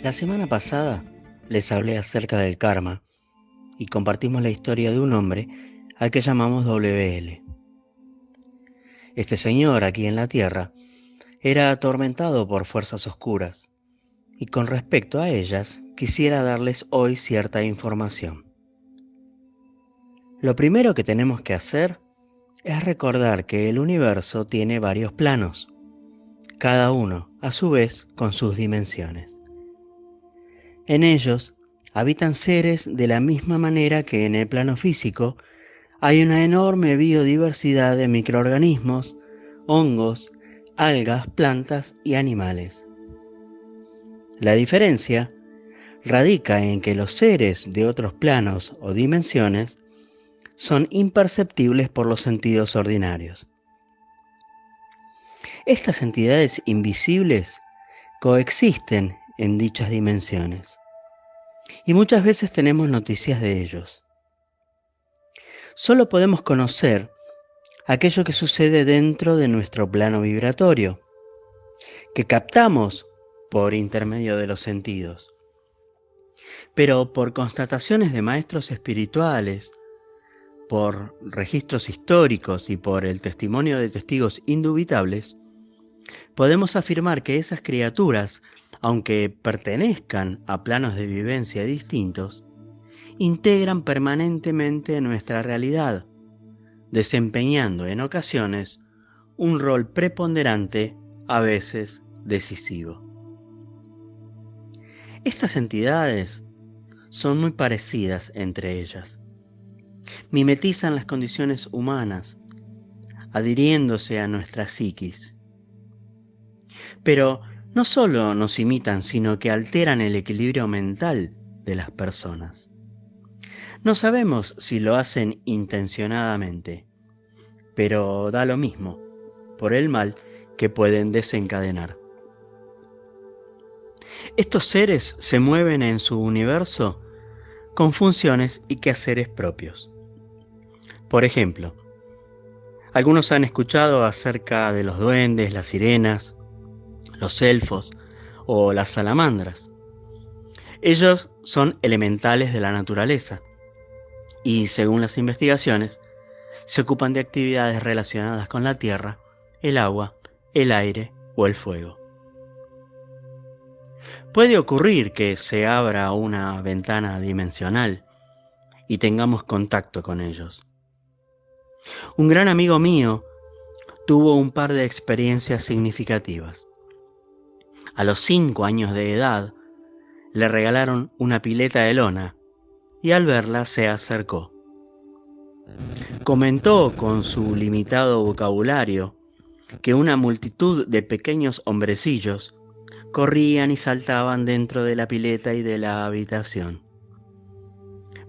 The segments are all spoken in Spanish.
La semana pasada les hablé acerca del karma y compartimos la historia de un hombre al que llamamos WL. Este señor aquí en la Tierra era atormentado por fuerzas oscuras y con respecto a ellas quisiera darles hoy cierta información. Lo primero que tenemos que hacer es recordar que el universo tiene varios planos, cada uno a su vez con sus dimensiones. En ellos habitan seres de la misma manera que en el plano físico hay una enorme biodiversidad de microorganismos, hongos, algas, plantas y animales. La diferencia radica en que los seres de otros planos o dimensiones son imperceptibles por los sentidos ordinarios. Estas entidades invisibles coexisten en dichas dimensiones y muchas veces tenemos noticias de ellos. Solo podemos conocer aquello que sucede dentro de nuestro plano vibratorio, que captamos por intermedio de los sentidos. Pero por constataciones de maestros espirituales, por registros históricos y por el testimonio de testigos indubitables, podemos afirmar que esas criaturas, aunque pertenezcan a planos de vivencia distintos, integran permanentemente nuestra realidad, desempeñando en ocasiones un rol preponderante, a veces decisivo. Estas entidades son muy parecidas entre ellas. Mimetizan las condiciones humanas, adhiriéndose a nuestra psiquis. Pero no solo nos imitan, sino que alteran el equilibrio mental de las personas. No sabemos si lo hacen intencionadamente, pero da lo mismo, por el mal que pueden desencadenar. Estos seres se mueven en su universo con funciones y quehaceres propios. Por ejemplo, algunos han escuchado acerca de los duendes, las sirenas, los elfos o las salamandras. Ellos son elementales de la naturaleza y, según las investigaciones, se ocupan de actividades relacionadas con la tierra, el agua, el aire o el fuego. Puede ocurrir que se abra una ventana dimensional y tengamos contacto con ellos. Un gran amigo mío tuvo un par de experiencias significativas. A los 5 años de edad, le regalaron una pileta de lona y al verla se acercó. Comentó con su limitado vocabulario que una multitud de pequeños hombrecillos corrían y saltaban dentro de la pileta y de la habitación.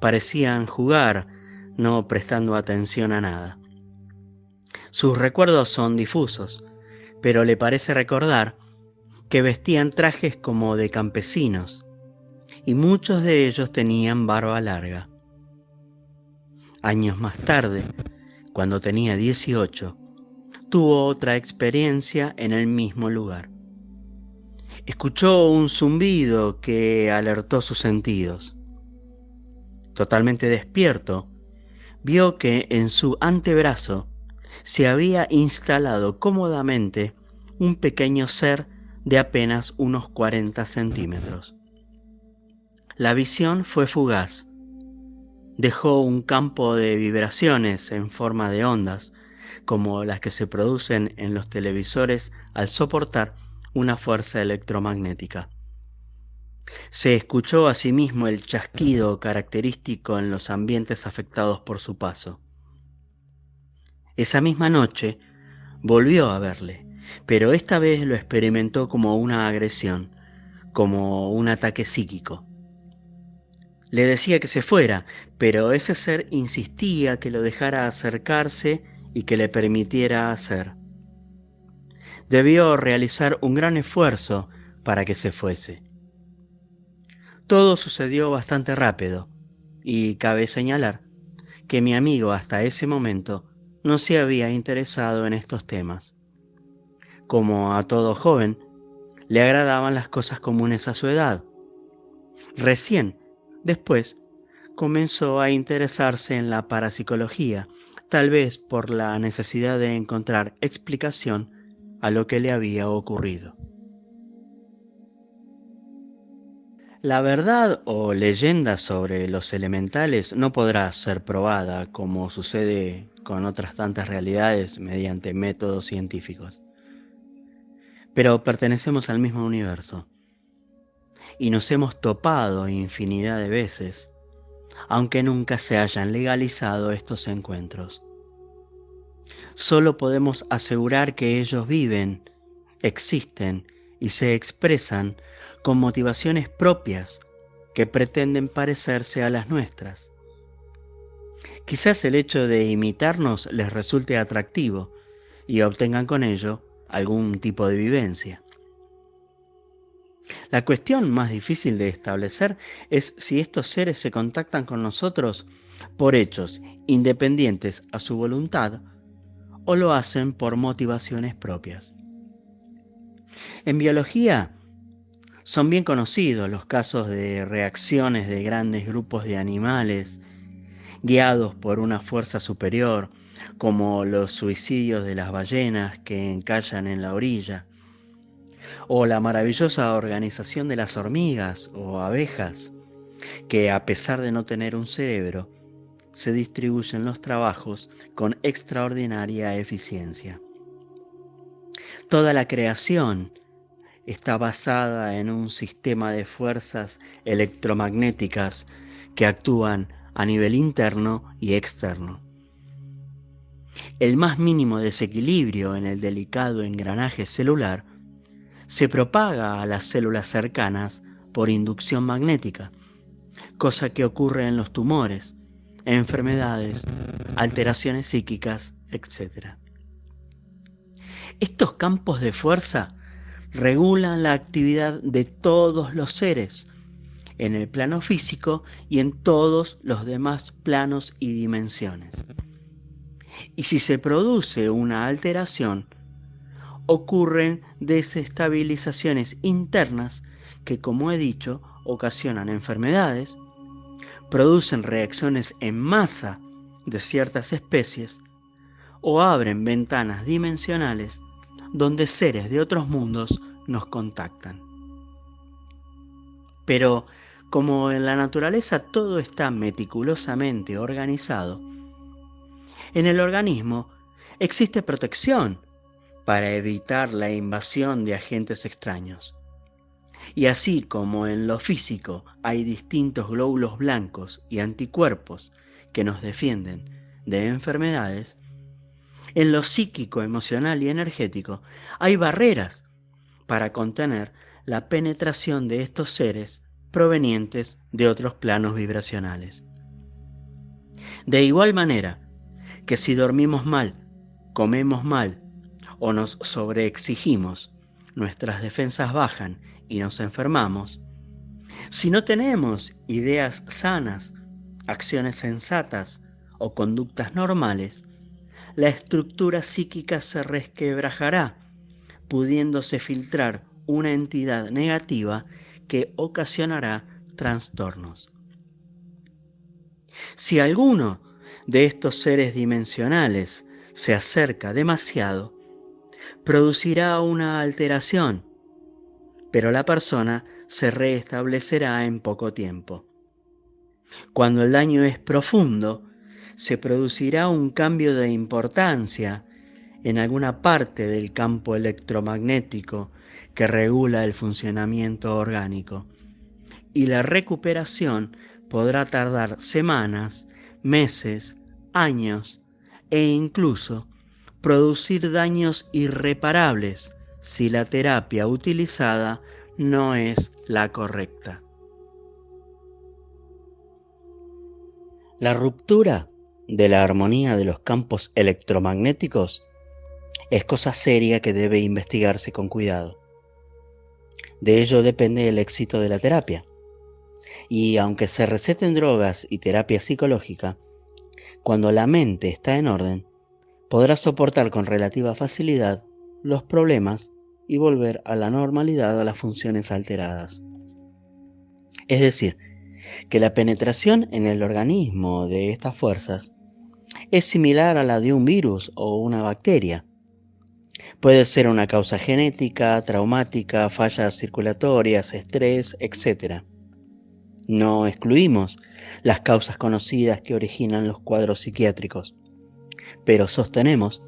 Parecían jugar, no prestando atención a nada. Sus recuerdos son difusos, pero le parece recordar que vestían trajes como de campesinos, y muchos de ellos tenían barba larga. Años más tarde, cuando tenía 18, tuvo otra experiencia en el mismo lugar. Escuchó un zumbido que alertó sus sentidos. Totalmente despierto, vio que en su antebrazo se había instalado cómodamente un pequeño ser de apenas unos 40 centímetros. La visión fue fugaz. Dejó un campo de vibraciones en forma de ondas, como las que se producen en los televisores al soportar una fuerza electromagnética. Se escuchó asimismo el chasquido característico en los ambientes afectados por su paso. Esa misma noche volvió a verle, pero esta vez lo experimentó como una agresión, como un ataque psíquico. Le decía que se fuera, pero ese ser insistía que lo dejara acercarse y que le permitiera hacer. Debió realizar un gran esfuerzo para que se fuese. Todo sucedió bastante rápido. y cabe señalar que mi amigo hasta ese momento no se había interesado en estos temas. Como a todo joven, le agradaban las cosas comunes a su edad. Recién, después, comenzó a interesarse en la parapsicología, tal vez por la necesidad de encontrar explicación a lo que le había ocurrido. La verdad o leyenda sobre los elementales no podrá ser probada, como sucede con otras tantas realidades, mediante métodos científicos. Pero pertenecemos al mismo universo y nos hemos topado infinidad de veces, aunque nunca se hayan legalizado estos encuentros. Solo podemos asegurar que ellos viven, existen y se expresan con motivaciones propias que pretenden parecerse a las nuestras. Quizás el hecho de imitarnos les resulte atractivo y obtengan con ello algún tipo de vivencia. La cuestión más difícil de establecer es si estos seres se contactan con nosotros por hechos independientes a su voluntad o lo hacen por motivaciones propias. En biología son bien conocidos los casos de reacciones de grandes grupos de animales guiados por una fuerza superior, como los suicidios de las ballenas que encallan en la orilla, o la maravillosa organización de las hormigas o abejas, que a pesar de no tener un cerebro, se distribuyen los trabajos con extraordinaria eficiencia. Toda la creación está basada en un sistema de fuerzas electromagnéticas que actúan a nivel interno y externo. El más mínimo desequilibrio en el delicado engranaje celular se propaga a las células cercanas por inducción magnética, cosa que ocurre en los tumores, enfermedades, alteraciones psíquicas, etc. Estos campos de fuerza regulan la actividad de todos los seres, en el plano físico y en todos los demás planos y dimensiones. Y si se produce una alteración, ocurren desestabilizaciones internas que, como he dicho, ocasionan enfermedades, producen reacciones en masa de ciertas especies o abren ventanas dimensionales donde seres de otros mundos nos contactan. Pero como en la naturaleza todo está meticulosamente organizado, en el organismo existe protección para evitar la invasión de agentes extraños. Y así como en lo físico hay distintos glóbulos blancos y anticuerpos que nos defienden de enfermedades, en lo psíquico, emocional y energético hay barreras para contener la penetración de estos seres provenientes de otros planos vibracionales. De igual manera que si dormimos mal, comemos mal o nos sobreexigimos, nuestras defensas bajan y nos enfermamos. Si no tenemos ideas sanas, acciones sensatas o conductas normales, la estructura psíquica se resquebrajará, pudiéndose filtrar una entidad negativa que ocasionará trastornos. Si alguno de estos seres dimensionales se acerca demasiado, producirá una alteración, pero la persona se restablecerá en poco tiempo. Cuando el daño es profundo, se producirá un cambio de importancia en alguna parte del campo electromagnético que regula el funcionamiento orgánico, y la recuperación podrá tardar semanas, meses, años e incluso producir daños irreparables si la terapia utilizada no es la correcta. La ruptura de la armonía de los campos electromagnéticos es cosa seria que debe investigarse con cuidado. De ello depende el éxito de la terapia. Y aunque se receten drogas y terapia psicológica, cuando la mente está en orden, podrá soportar con relativa facilidad los problemas y volver a la normalidad a las funciones alteradas. Es decir, que la penetración en el organismo de estas fuerzas es similar a la de un virus o una bacteria. Puede ser una causa genética, traumática, fallas circulatorias, estrés, etc. No excluimos las causas conocidas que originan los cuadros psiquiátricos, pero sostenemos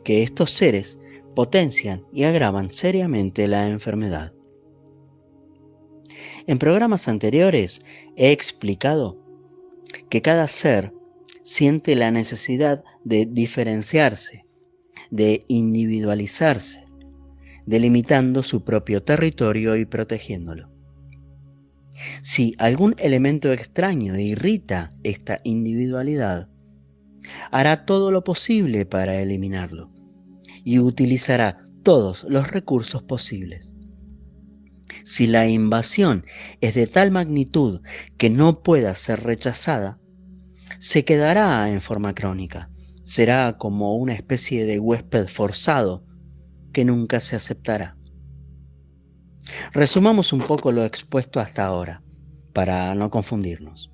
que estos seres potencian y agravan seriamente la enfermedad. En programas anteriores he explicado que cada ser siente la necesidad de diferenciarse, de individualizarse, delimitando su propio territorio y protegiéndolo. Si algún elemento extraño irrita esta individualidad, hará todo lo posible para eliminarlo y utilizará todos los recursos posibles. Si la invasión es de tal magnitud que no pueda ser rechazada, se quedará en forma crónica. Será como una especie de huésped forzado que nunca se aceptará. Resumamos un poco lo expuesto hasta ahora, para no confundirnos.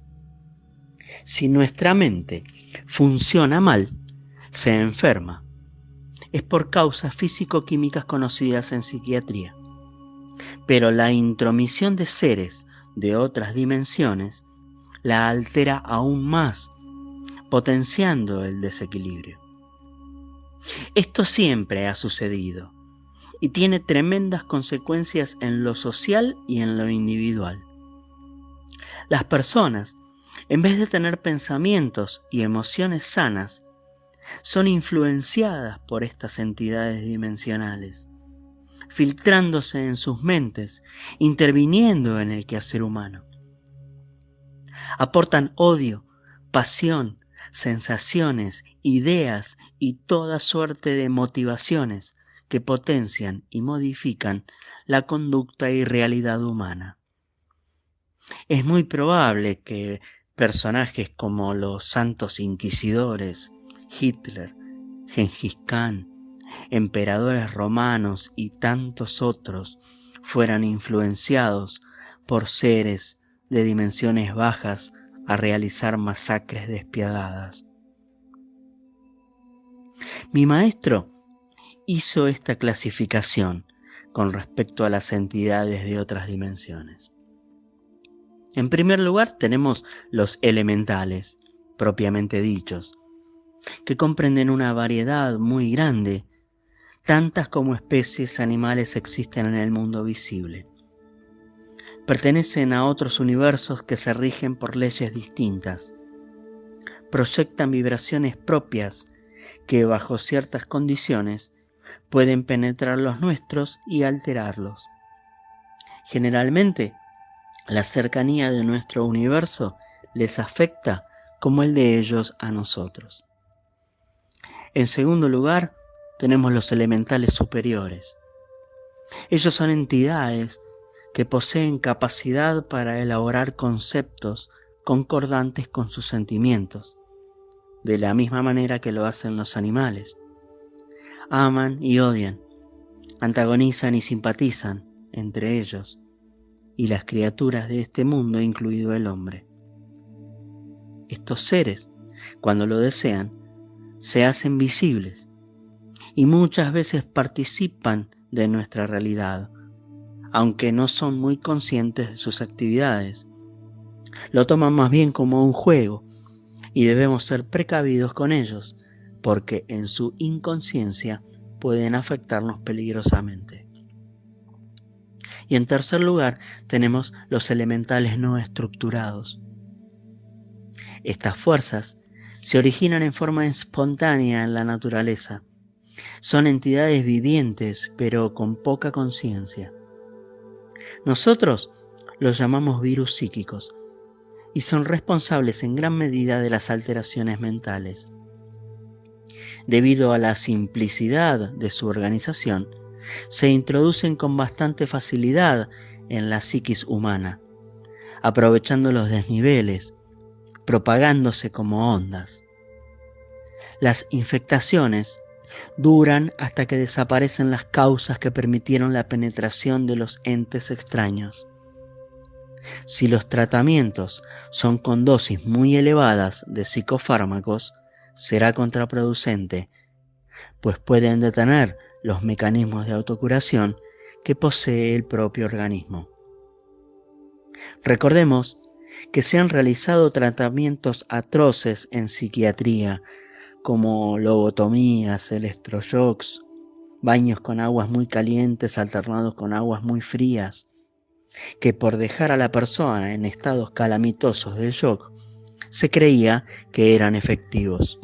Si nuestra mente funciona mal, se enferma. Es por causas físico-químicas conocidas en psiquiatría. Pero la intromisión de seres de otras dimensiones la altera aún más, potenciando el desequilibrio. Esto siempre ha sucedido y tiene tremendas consecuencias en lo social y en lo individual. Las personas, en vez de tener pensamientos y emociones sanas, son influenciadas por estas entidades dimensionales, filtrándose en sus mentes, interviniendo en el quehacer humano. Aportan odio, pasión, sensaciones, ideas y toda suerte de motivaciones que potencian y modifican la conducta y realidad humana. Es muy probable que personajes como los santos inquisidores, Hitler, Gengis Khan, emperadores romanos y tantos otros fueran influenciados por seres de dimensiones bajas a realizar masacres despiadadas. Mi maestro hizo esta clasificación con respecto a las entidades de otras dimensiones. En primer lugar tenemos los elementales, propiamente dichos, que comprenden una variedad muy grande, tantas como especies animales existen en el mundo visible. Pertenecen a otros universos que se rigen por leyes distintas. Proyectan vibraciones propias que bajo ciertas condiciones pueden penetrar los nuestros y alterarlos. Generalmente, la cercanía de nuestro universo les afecta como el de ellos a nosotros. En segundo lugar, tenemos los elementales superiores. Ellos son entidades que poseen capacidad para elaborar conceptos concordantes con sus sentimientos, de la misma manera que lo hacen los animales. Aman y odian, antagonizan y simpatizan entre ellos y las criaturas de este mundo, incluido el hombre. Estos seres, cuando lo desean, se hacen visibles y muchas veces participan de nuestra realidad, aunque no son muy conscientes de sus actividades. Lo toman más bien como un juego y debemos ser precavidos con ellos, porque en su inconsciencia pueden afectarnos peligrosamente. Y en tercer lugar tenemos los elementales no estructurados. Estas fuerzas se originan en forma espontánea en la naturaleza. Son entidades vivientes, pero con poca conciencia. Nosotros los llamamos virus psíquicos y son responsables en gran medida de las alteraciones mentales. Debido a la simplicidad de su organización, se introducen con bastante facilidad en la psiquis humana, aprovechando los desniveles, propagándose como ondas. Las infectaciones duran hasta que desaparecen las causas que permitieron la penetración de los entes extraños. Si los tratamientos son con dosis muy elevadas de psicofármacos, será contraproducente, pues pueden detener los mecanismos de autocuración que posee el propio organismo. Recordemos que se han realizado tratamientos atroces en psiquiatría, como lobotomías, electroshocks, baños con aguas muy calientes alternados con aguas muy frías, que por dejar a la persona en estados calamitosos de shock, se creía que eran efectivos.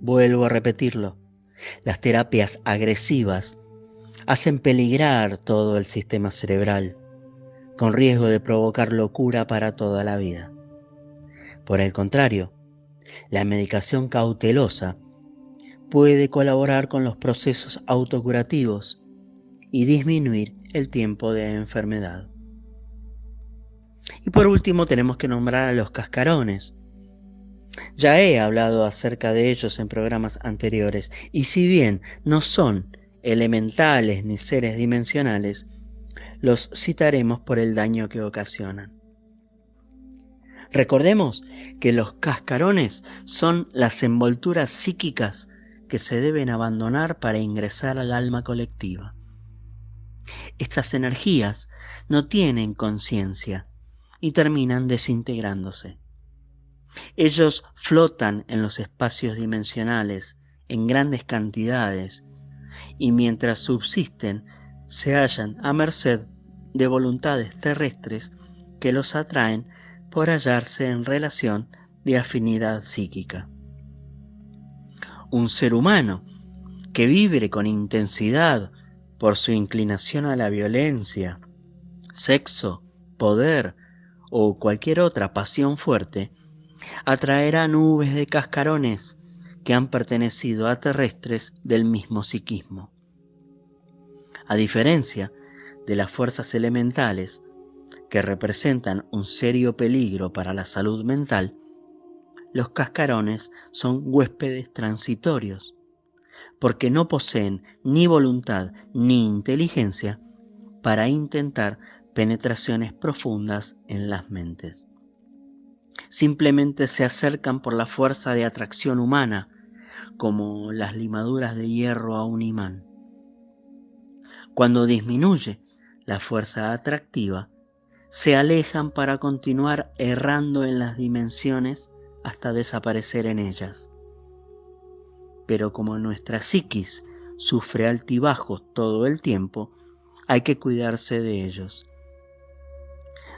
Vuelvo a repetirlo, las terapias agresivas hacen peligrar todo el sistema cerebral, con riesgo de provocar locura para toda la vida. Por el contrario, la medicación cautelosa puede colaborar con los procesos autocurativos y disminuir el tiempo de enfermedad. Y por último tenemos que nombrar a los cascarones. Ya he hablado acerca de ellos en programas anteriores, y si bien no son elementales ni seres dimensionales, los citaremos por el daño que ocasionan. Recordemos que los cascarones son las envolturas psíquicas que se deben abandonar para ingresar al alma colectiva. Estas energías no tienen conciencia y terminan desintegrándose. Ellos flotan en los espacios dimensionales en grandes cantidades y mientras subsisten se hallan a merced de voluntades terrestres que los atraen por hallarse en relación de afinidad psíquica. Un ser humano que vibre con intensidad por su inclinación a la violencia, sexo, poder o cualquier otra pasión fuerte, atraerá nubes de cascarones que han pertenecido a terrestres del mismo psiquismo. A diferencia de las fuerzas elementales, que representan un serio peligro para la salud mental, los cascarones son huéspedes transitorios, porque no poseen ni voluntad ni inteligencia para intentar penetraciones profundas en las mentes. Simplemente se acercan por la fuerza de atracción humana, como las limaduras de hierro a un imán. Cuando disminuye la fuerza atractiva, se alejan para continuar errando en las dimensiones hasta desaparecer en ellas. Pero como nuestra psiquis sufre altibajos todo el tiempo, hay que cuidarse de ellos.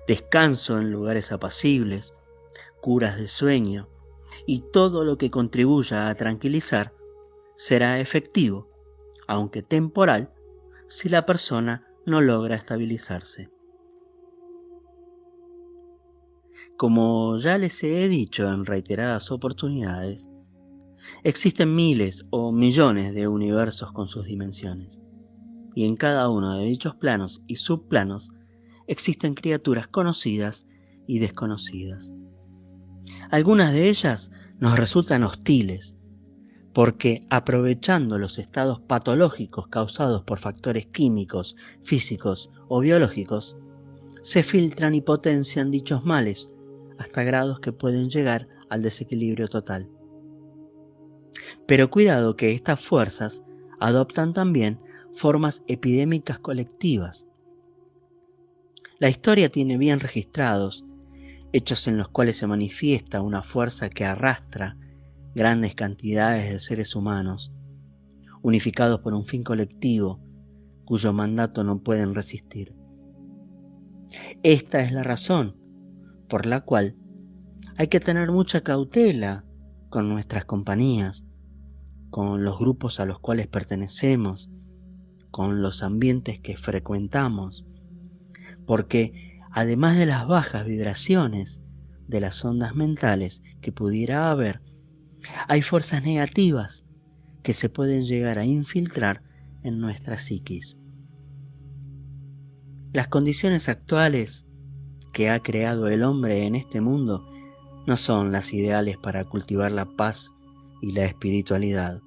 Descanso en lugares apacibles, curas de sueño y todo lo que contribuya a tranquilizar será efectivo, aunque temporal, si la persona no logra estabilizarse. Como ya les he dicho en reiteradas oportunidades, existen miles o millones de universos con sus dimensiones, y en cada uno de dichos planos y subplanos existen criaturas conocidas y desconocidas. Algunas de ellas nos resultan hostiles, porque aprovechando los estados patológicos causados por factores químicos, físicos o biológicos, se filtran y potencian dichos males hasta grados que pueden llegar al desequilibrio total. Pero cuidado que estas fuerzas adoptan también formas epidémicas colectivas. La historia tiene bien registrados hechos en los cuales se manifiesta una fuerza que arrastra grandes cantidades de seres humanos, unificados por un fin colectivo, cuyo mandato no pueden resistir. Esta es la razón por la cual hay que tener mucha cautela con nuestras compañías, con los grupos a los cuales pertenecemos, con los ambientes que frecuentamos, porque además de las bajas vibraciones de las ondas mentales que pudiera haber, hay fuerzas negativas que se pueden llegar a infiltrar en nuestra psiquis. Las condiciones actuales que ha creado el hombre en este mundo no son las ideales para cultivar la paz y la espiritualidad.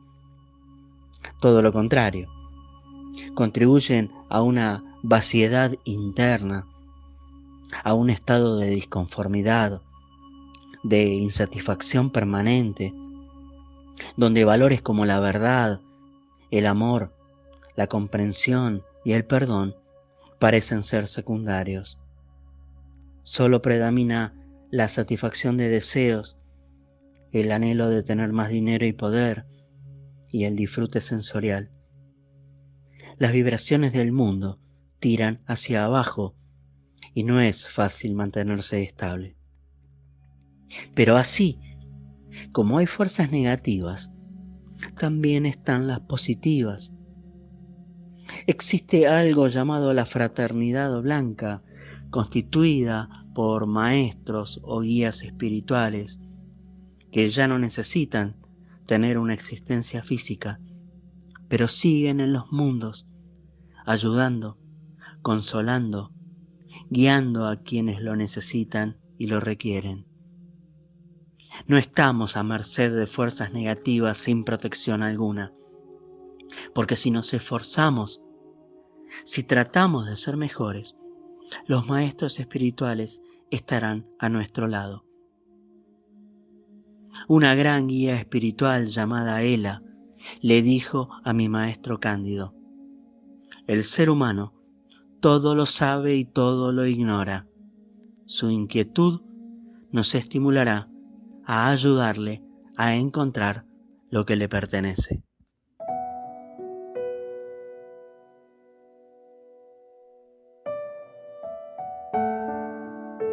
Todo lo contrario, contribuyen a una vaciedad interna, a un estado de disconformidad, de insatisfacción permanente, donde valores como la verdad, el amor, la comprensión y el perdón parecen ser secundarios. Solo predomina la satisfacción de deseos, el anhelo de tener más dinero y poder, y el disfrute sensorial. Las vibraciones del mundo tiran hacia abajo y no es fácil mantenerse estable. Pero así como hay fuerzas negativas, también están las positivas. Existe algo llamado la fraternidad blanca, constituida por maestros o guías espirituales que ya no necesitan tener una existencia física, pero siguen en los mundos, ayudando, consolando, guiando a quienes lo necesitan y lo requieren. No estamos a merced de fuerzas negativas sin protección alguna, porque si nos esforzamos, si tratamos de ser mejores, los maestros espirituales estarán a nuestro lado. Una gran guía espiritual llamada Ela le dijo a mi maestro Cándido: el ser humano todo lo sabe y todo lo ignora. Su inquietud nos estimulará a ayudarle a encontrar lo que le pertenece.